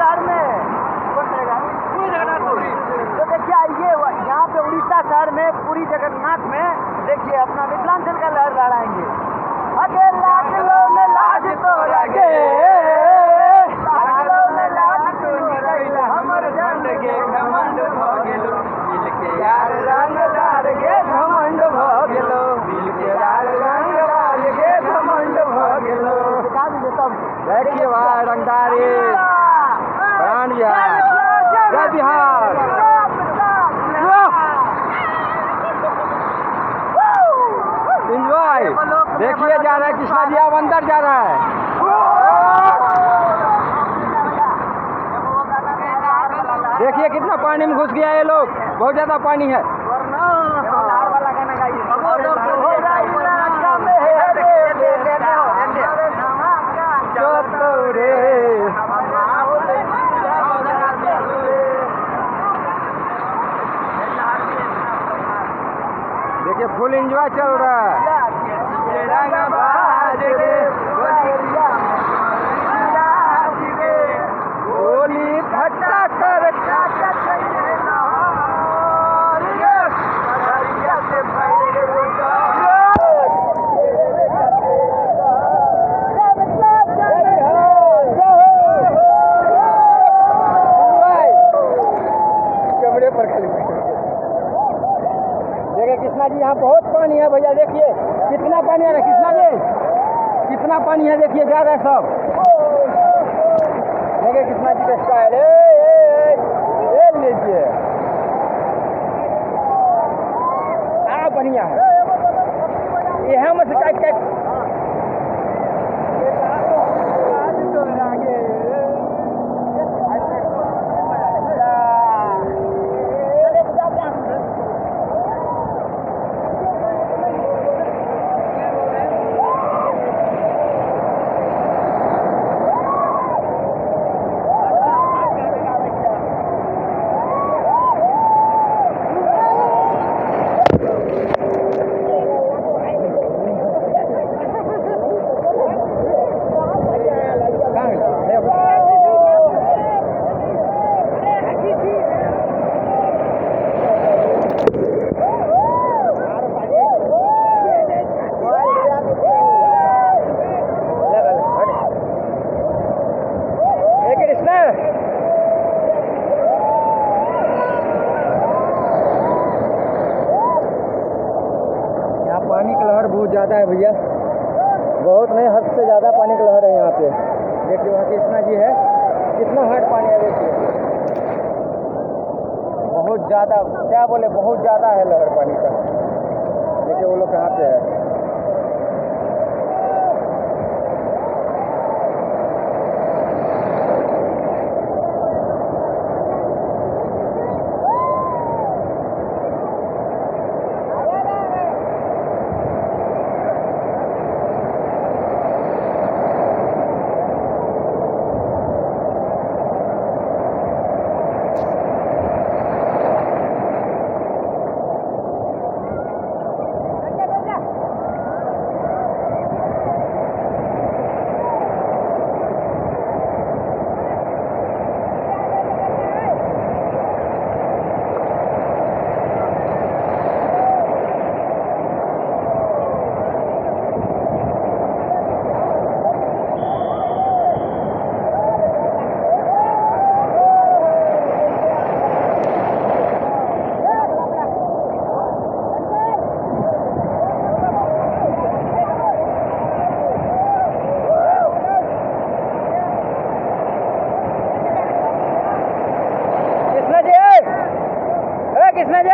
शहर में पूरी जगन्नाथ। तो देखिए आइए यहाँ पे उड़ीसा शहर में पूरी जगन्नाथ में देखिए अपना मिथिलांचल का लहर लहराएंगे। अगे लाज लो ने लाज तो लगे, लाज लो ने लाज तो लगे, हमर झंड के घमंड भ गेलो, दिल के यार रंगदार के घमंड भ गेलो, दिल के यार रंगदार के घमंड भ गेलो। देखिए भाई रंगदारी प्राण बिहार, जय बिहार। एंजॉय देखिए जा रहा है कृष्णा जी, अब अंदर जा रहा है। देखिए कितना पानी में घुस गया ये लोग, बहुत ज्यादा पानी है। देखिए फुल एंजॉय चल रहा है। गोली फटा कर चमड़े पर खाली। देखिए कृष्णा जी यहाँ बहुत पानी है भैया, देखिए कितना पानी है कृष्णा जी, कितना पानी है देखिए जा रहा है सब। देखिए कृष्णा जी का स्टाइल ले लीजिए, बढ़िया है। यहाँ में से काट पानी का लहर बहुत ज़्यादा है भैया, बहुत नहीं हद से ज़्यादा पानी का लहर है यहाँ पे। देखिए वहाँ कृष्णा जी है, कितना हार्ड पानी है देखिए, बहुत ज़्यादा, क्या बोले बहुत ज़्यादा है लहर पानी का। देखिए वो लोग कहाँ पे है। कृष्णा जी